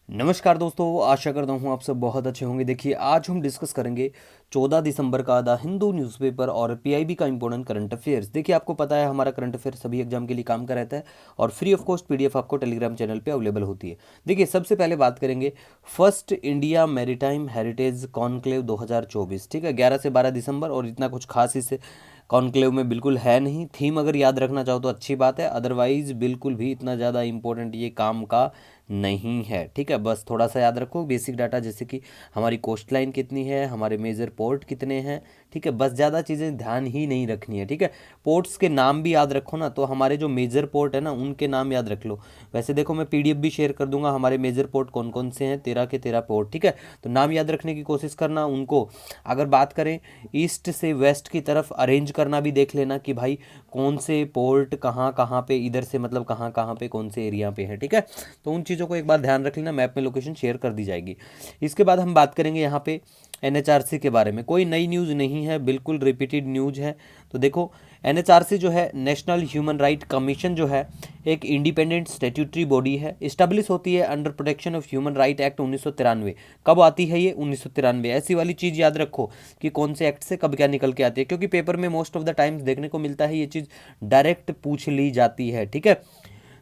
नमस्कार दोस्तों, आशा करता हूँ आप सब बहुत अच्छे होंगे। देखिए, आज हम डिस्कस करेंगे 14 दिसंबर का द हिंदू न्यूज़पेपर और पीआईबी का इंपॉर्टेंट करंट अफेयर्स। देखिए, आपको पता है हमारा करंट अफेयर्स सभी एग्जाम के लिए काम का रहता है और फ्री ऑफ कॉस्ट पीडीएफ आपको टेलीग्राम चैनल पे अवेलेबल होती है। देखिए, सबसे पहले बात करेंगे first India maritime heritage conclave 2024। ठीक है, 11 से 12 दिसंबर। और इतना कुछ खास इस कॉन्क्लेव में बिल्कुल है नहीं। थीम अगर याद रखना चाहो तो अच्छी बात है, अदरवाइज बिल्कुल भी इतना ज़्यादा इंपॉर्टेंट ये काम का नहीं है। ठीक है, बस थोड़ा सा याद रखो बेसिक डाटा, जैसे कि हमारी कोस्ट लाइन कितनी है, हमारे मेजर पोर्ट कितने हैं। ठीक है, बस ज़्यादा चीज़ें ध्यान ही नहीं रखनी है। ठीक है, पोर्ट्स के नाम भी याद रखो ना, तो हमारे जो मेजर पोर्ट है ना उनके नाम याद रख लो। वैसे देखो, मैं पीडीएफ भी शेयर कर दूंगा हमारे मेजर पोर्ट कौन कौन से हैं, 13 के 13 पोर्ट। ठीक है, तो नाम याद रखने की कोशिश करना उनको। अगर बात करें ईस्ट से वेस्ट की तरफ अरेंज करना भी देख लेना कि भाई कौन से पोर्ट कहाँ कहाँ पे, इधर से मतलब कहाँ कहाँ पे कौन से एरिया पे है। ठीक है, तो उन चीज़ों को एक बार ध्यान रख लेना, मैप में लोकेशन शेयर कर दी जाएगी। इसके बाद हम बात करेंगे यहाँ पे एनएचआरसी के बारे में। कोई नई न्यूज़ नहीं है, बिल्कुल रिपीटेड न्यूज़ है। तो देखो, एनएचआरसी जो है, नेशनल ह्यूमन राइट कमीशन जो है, एक इंडिपेंडेंट स्टैट्यूटरी बॉडी है, इस्टेब्लिश होती है under protection of human right act 1993। कब आती है ये? 1993। ऐसी वाली चीज़ याद रखो कि कौन से एक्ट से कब क्या निकल के आती है, क्योंकि पेपर में मोस्ट ऑफ द टाइम्स देखने को मिलता है ये चीज़ डायरेक्ट पूछ ली जाती है। ठीक है,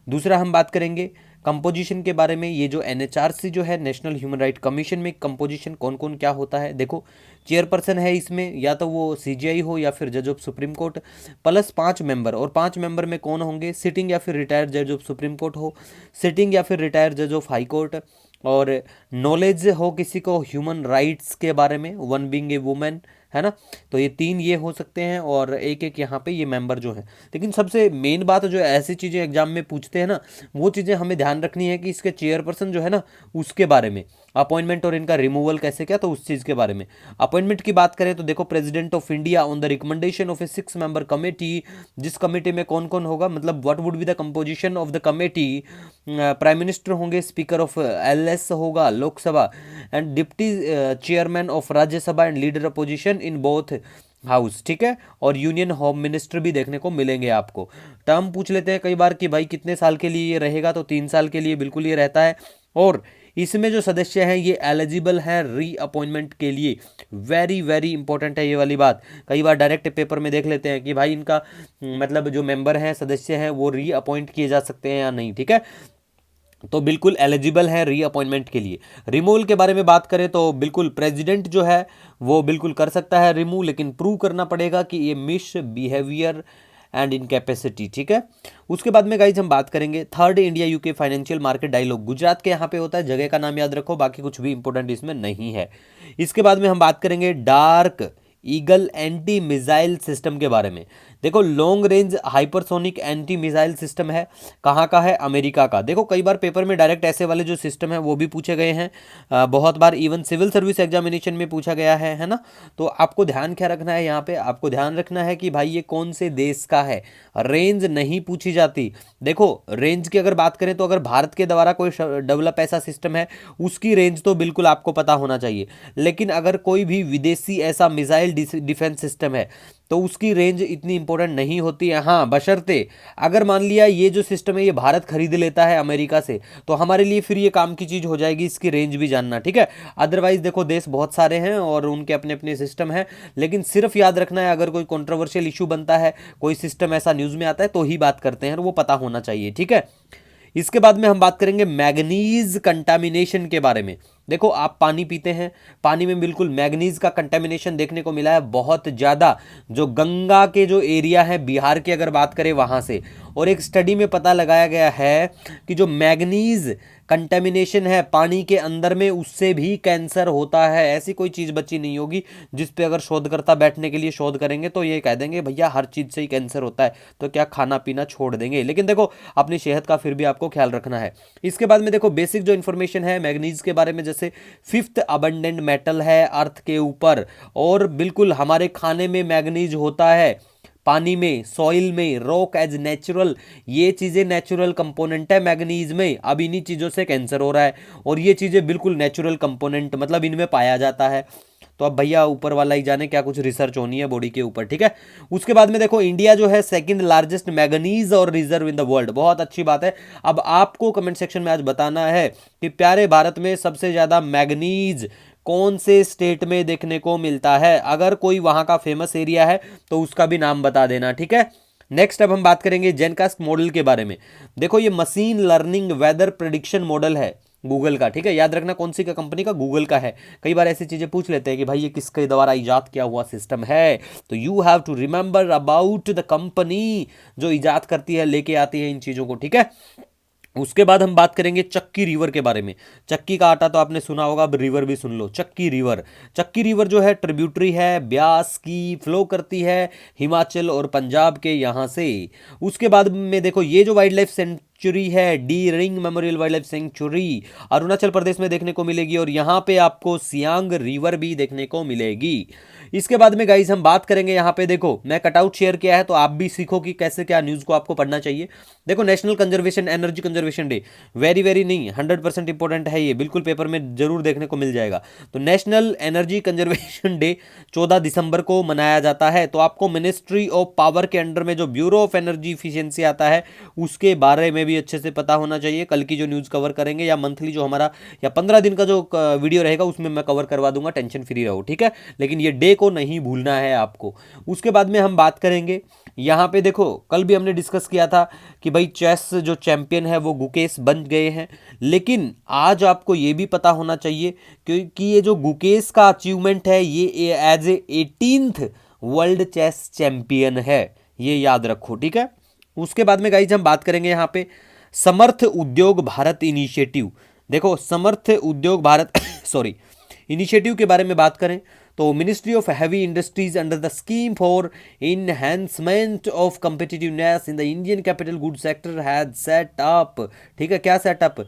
दूसरा हम बात करेंगे कंपोजिशन के बारे में। ये जो एनएचआरसी जो है, नेशनल ह्यूमन राइट कमीशन में कंपोजिशन कौन कौन क्या होता है। देखो, चेयरपर्सन है इसमें, या तो वो सीजीआई हो या फिर जज of supreme court, plus 5 member. और 5 मेंबर में कौन होंगे? सिटिंग या फिर रिटायर्ड जज ऑफ सुप्रीम कोर्ट हो, सिटिंग या फिर रिटायर्ड जज ऑफ हाई कोर्ट, और नॉलेज हो किसी को ह्यूमन राइट्स के बारे में, वन बीइंग ए वुमेन, है ना। तो ये 3 ये हो सकते हैं, और एक एक यहाँ पे ये मेंबर जो हैं। लेकिन सबसे मेन बात जो ऐसी चीज़ें एग्जाम में पूछते हैं ना, वो चीज़ें हमें ध्यान रखनी है कि इसके चेयरपर्सन जो है ना उसके बारे में, अपॉइंटमेंट और इनका रिमूवल कैसे क्या, तो उस चीज़ के बारे में। अपॉइंटमेंट की बात करें तो देखो, president of India on the recommendation of A 6 member committee. जिस कमेटी में कौन कौन होगा, मतलब what would be the composition of the committee. Prime minister होंगे, स्पीकर ऑफ एलएस होगा Lok Sabha, and deputy chairman of Rajya Sabha and leader opposition in both house. ठीक है, और यूनियन होम मिनिस्टर भी देखने को मिलेंगे आपको। टर्म पूछ लेते हैं कई बार कि भाई कितने साल के लिए ये रहेगा, तो 3 साल के लिए बिल्कुल ये रहता है। और इसमें जो सदस्य हैं ये एलिजिबल हैं री अपॉइंटमेंट के लिए। वेरी वेरी इंपॉर्टेंट है ये वाली बात। कई बार डायरेक्ट पेपर में देख लेते हैं कि भाई इनका मतलब जो मेंबर हैं, सदस्य हैं, वो री अपॉइंट किए जा सकते हैं या नहीं। ठीक है, तो बिल्कुल एलिजिबल है री अपॉइंटमेंट के लिए। रिमूवल के बारे में बात करें तो बिल्कुल प्रेसिडेंट जो है वो बिल्कुल कर सकता है रिमूव, लेकिन प्रूव करना पड़ेगा कि ये मिस बिहेवियर एंड इनकैपेसिटी। ठीक है, उसके बाद में गाइज हम बात करेंगे third India UK financial market dialogue. Gujarat के यहाँ पे होता है, जगह का नाम याद रखो, बाकी कुछ भी इंपॉर्टेंट इसमें नहीं है। इसके बाद में हम बात करेंगे dark eagle anti missile system के बारे में। देखो, long range hypersonic anti missile system है, कहाँ का है? अमेरिका का। देखो, कई बार पेपर में डायरेक्ट ऐसे वाले जो सिस्टम है वो भी पूछे गए हैं, बहुत बार इवन सिविल सर्विस एग्जामिनेशन में पूछा गया है ना। तो आपको ध्यान क्या रखना है यहाँ पे? आपको ध्यान रखना है कि भाई ये कौन से देश का है। रेंज नहीं पूछी जाती। देखो, रेंज की अगर बात करें तो अगर भारत के द्वारा कोई डेवलप ऐसा सिस्टम है, उसकी रेंज तो बिल्कुल आपको पता होना चाहिए। लेकिन अगर कोई भी विदेशी ऐसा मिसाइल डिफेंस सिस्टम है तो उसकी रेंज इतनी इंपॉर्टेंट नहीं होती है। हाँ, बशर्ते अगर मान लिया ये जो सिस्टम है ये भारत खरीद लेता है अमेरिका से, तो हमारे लिए फिर ये काम की चीज़ हो जाएगी, इसकी रेंज भी जानना। ठीक है, अदरवाइज देखो, देश बहुत सारे हैं और उनके अपने अपने सिस्टम है। लेकिन सिर्फ याद रखना है, अगर कोई कंट्रोवर्शियल इशू बनता है, कोई सिस्टम ऐसा न्यूज़ में आता है, तो ही बात करते हैं, और वो पता होना चाहिए। ठीक है, इसके बाद में हम बात करेंगे मैग्नीज कंटामिनेशन के बारे में। देखो, आप पानी पीते हैं, पानी में बिल्कुल मैग्नीज का कंटामिनेशन देखने को मिला है बहुत ज़्यादा, जो गंगा के जो एरिया है बिहार की अगर बात करें वहाँ से। और एक स्टडी में पता लगाया गया है कि जो मैग्नीज कंटेमिनेशन है पानी के अंदर में, उससे भी कैंसर होता है। ऐसी कोई चीज़ बची नहीं होगी जिस पे अगर शोधकर्ता बैठने के लिए शोध करेंगे तो ये कह देंगे भैया हर चीज़ से ही कैंसर होता है, तो क्या खाना पीना छोड़ देंगे। लेकिन देखो, अपनी सेहत का फिर भी आपको ख्याल रखना है। इसके बाद में देखो, बेसिक जो इन्फॉर्मेशन है मैग्नीज के बारे में, जैसे 5th अबंडेंट मेटल है अर्थ के ऊपर, और बिल्कुल हमारे खाने में मैग्नीज होता है, पानी में, सॉइल में, रॉक एज नेचुरल, ये चीज़ें नेचुरल कंपोनेंट है मैग्नीज में। अब इन्हीं चीज़ों से कैंसर हो रहा है, और ये चीज़ें बिल्कुल नेचुरल कंपोनेंट मतलब इनमें पाया जाता है। तो अब भैया ऊपर वाला ही जाने क्या कुछ रिसर्च होनी है बॉडी के ऊपर, ठीक है। उसके बाद में देखो इंडिया जो है सेकंड लार्जेस्ट मैग्नीज और रिजर्व इन द वर्ल्ड, बहुत अच्छी बात है। अब आपको कमेंट सेक्शन में आज बताना है कि प्यारे भारत में सबसे ज्यादा मैग्नीज कौन से स्टेट में देखने को मिलता है। अगर कोई वहां का फेमस एरिया है तो उसका भी नाम बता देना, ठीक है। नेक्स्ट अब हम बात करेंगे जेनकास्ट मॉडल के बारे में। देखो ये machine learning weather prediction model है गूगल का, ठीक है। याद रखना कौन सी का कंपनी का, गूगल का है। कई बार ऐसी चीजें पूछ लेते हैं कि भाई ये किसके द्वारा इजाद किया हुआ सिस्टम है, तो you have to remember about the company जो इजाद करती है, लेके आती है इन चीजों को, ठीक है। उसके बाद हम बात करेंगे चक्की रिवर के बारे में। चक्की का आटा तो आपने सुना होगा, अब रिवर भी सुन लो, चक्की रिवर। चक्की रिवर जो है ट्रिब्यूटरी है, ब्यास की, फ्लो करती है हिमाचल और पंजाब के यहाँ से। उसके बाद में देखो ये जो वाइल्ड लाइफ सेंचुरी है, D'Ering Memorial wild life Sanctuary, Arunachal Pradesh में देखने को मिलेगी और यहाँ पे आपको सियांग रिवर भी देखने को मिलेगी। इसके बाद में गाइस हम बात करेंगे यहाँ पे, देखो मैं कटआउट शेयर किया है तो आप भी सीखो कि कैसे क्या न्यूज़ को आपको पढ़ना चाहिए। देखो national conservation energy conservation day, very very नहीं 100% इंपॉर्टेंट है ये, बिल्कुल पेपर में जरूर देखने को मिल जाएगा। तो नेशनल एनर्जी कंजर्वेशन डे 14 दिसंबर को मनाया जाता है। तो आपको मिनिस्ट्री ऑफ पावर के अंडर में जो ब्यूरो ऑफ एनर्जी इफिशियंसी आता है उसके बारे में भी अच्छे से पता होना चाहिए। कल की जो न्यूज़ कवर करेंगे या मंथली जो हमारा या 15 दिन का जो वीडियो रहेगा उसमें मैं कवर करवा दूंगा, टेंशन फ्री रहो, ठीक है। लेकिन ये डे को नहीं भूलना है आपको। उसके बाद में हम बात करेंगे यहाँ पे, देखो कल भी हमने डिस्कस किया था कि भाई चेस जो चैंपियन है वो गुकेश बन गए हैं, लेकिन आज आपको ये भी पता होना चाहिए क्योंकि ये जो गुकेश का अचीवमेंट है ये as a 18th world chess champion है, ये याद रखो, ठीक है। उसके बाद में गाइज हम बात करेंगे यहाँ पे समर्थ उद्योग भारत इनिशिएटिव। देखो समर्थ उद्योग भारत सॉरी इनिशिएटिव के बारे में बात करें तो ministry of heavy industries under the scheme for enhancement of competitiveness in the Indian capital good sector has set up, ठीक है, क्या setup,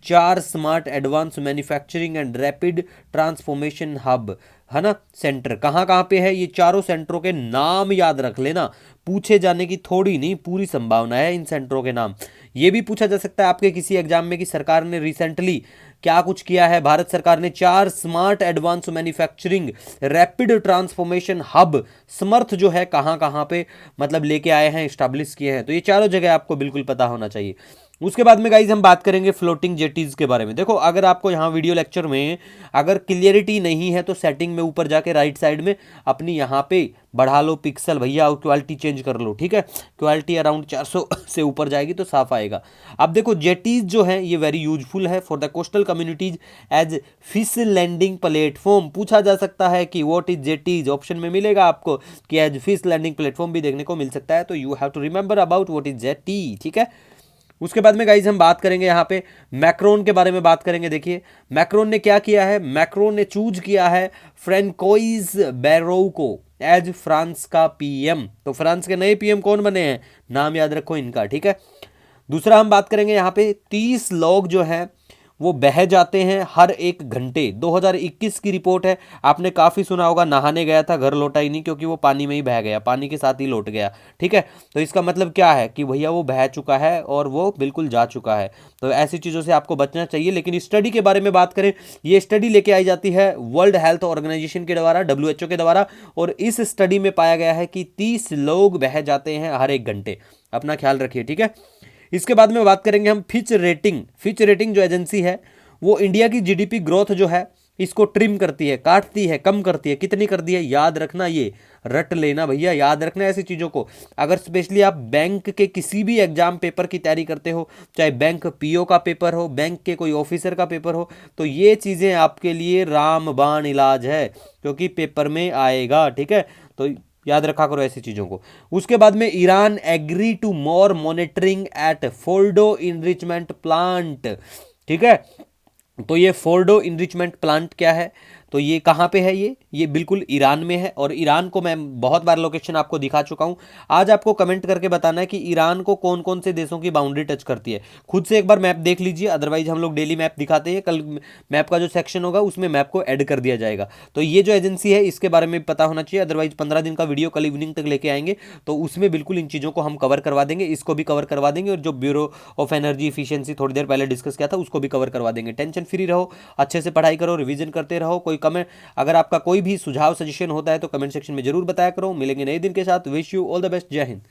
4 smart advance manufacturing and rapid transformation hub, है ना। सेंटर कहाँ कहाँ पे है, ये चारों सेंटरों के नाम याद रख लेना, पूछे जाने की थोड़ी नहीं पूरी संभावना है इन सेंटरों के नाम। ये भी पूछा जा सकता है आपके किसी एग्जाम में कि सरकार ने रिसेंटली क्या कुछ किया है। भारत सरकार ने 4 smart advance manufacturing rapid transformation hub Samarth जो है कहाँ कहाँ पे मतलब लेके आए हैं, स्टैब्लिश किए हैं। तो ये चारों जगह आपको बिल्कुल पता होना चाहिए। उसके बाद में गाइज हम बात करेंगे फ्लोटिंग जेटीज के बारे में। देखो अगर आपको यहाँ वीडियो लेक्चर में अगर क्लियरिटी नहीं है तो सेटिंग में ऊपर जाके राइट साइड में अपनी यहाँ पे बढ़ा लो पिक्सल भैया और क्वालिटी चेंज कर लो, ठीक है। क्वालिटी अराउंड 400 से ऊपर जाएगी तो साफ आएगा। अब देखो जेटीज जो है ये वेरी यूजफुल है for the coastal communities as fish landing platform. पूछा जा सकता है कि व्हाट इज जेटीज, ऑप्शन में मिलेगा आपको कि एज फिश लैंडिंग प्लेटफॉर्म भी देखने को मिल सकता है। तो you have to remember about what is jetty, ठीक है। उसके बाद में गाइज हम बात करेंगे यहाँ पे मैक्रोन के बारे में बात करेंगे। देखिए मैक्रोन ने क्या किया है, मैक्रोन ने चूज किया है फ्रेंकोइज बैरो को एज फ्रांस का पीएम। तो फ्रांस के नए पीएम कौन बने हैं, नाम याद रखो इनका, ठीक है। दूसरा हम बात करेंगे यहाँ पे 30 लोग जो हैं वो बह जाते हैं हर 1 घंटे। 2021 की रिपोर्ट है, आपने काफ़ी सुना होगा नहाने गया था घर लौटा ही नहीं क्योंकि वो पानी में ही बह गया, पानी के साथ ही लौट गया, ठीक है। तो इसका मतलब क्या है कि भैया वो बह चुका है और वो बिल्कुल जा चुका है। तो ऐसी चीज़ों से आपको बचना चाहिए। लेकिन स्टडी के बारे में बात करें, ये स्टडी लेके आई जाती है वर्ल्ड हेल्थ ऑर्गेनाइजेशन के द्वारा, WHO के द्वारा, और इस स्टडी में पाया गया है कि 30 लोग बह जाते हैं हर 1 घंटे। अपना ख्याल रखिए, ठीक है। इसके बाद में बात करेंगे हम फिच रेटिंग। फिच रेटिंग जो एजेंसी है वो इंडिया की जीडीपी ग्रोथ जो है इसको ट्रिम करती है, काटती है, कम करती है। कितनी कर दी है याद रखना, ये रट लेना भैया, याद रखना ऐसी चीज़ों को। अगर स्पेशली आप बैंक के किसी भी एग्जाम पेपर की तैयारी करते हो, चाहे बैंक पीओ का पेपर हो, बैंक के कोई ऑफिसर का पेपर हो, तो ये चीज़ें आपके लिए रामबाण इलाज है क्योंकि पेपर में आएगा, ठीक है। तो याद रखा करो ऐसी चीज़ों को। उसके बाद में Iran agree to more monitoring at Fordow enrichment plant, ठीक है। तो ये फोर्डो इनरिचमेंट प्लांट क्या है, तो ये कहाँ पे है, ये बिल्कुल ईरान में है। और ईरान को मैं बहुत बार लोकेशन आपको दिखा चुका हूँ। आज आपको कमेंट करके बताना है कि ईरान को कौन कौन से देशों की बाउंड्री टच करती है। खुद से एक बार मैप देख लीजिए, अदरवाइज हम लोग डेली मैप दिखाते हैं, कल मैप का जो सेक्शन होगा उसमें मैप को ऐड कर दिया जाएगा। तो ये जो एजेंसी है इसके बारे में पता होना चाहिए। अदरवाइज 15 दिन का वीडियो कल इवनिंग तक लेके आएंगे तो उसमें बिल्कुल इन चीज़ों को हम कवर करवा देंगे, इसको भी कवर करवा देंगे और जो ब्यूरो ऑफ एनर्जी इफिशियंसी थोड़ी देर पहले डिस्कस किया था उसको भी कवर करवा देंगे। टेंशन फ्री रहो, अच्छे से पढ़ाई करो, रिविजन करते रहो, कोई कोई कमेंट, अगर आपका कोई भी सुझाव सजेशन होता है तो कमेंट सेक्शन में जरूर बताया करो। मिलेंगे नए दिन के साथ। Wish you all the best. जय हिंद।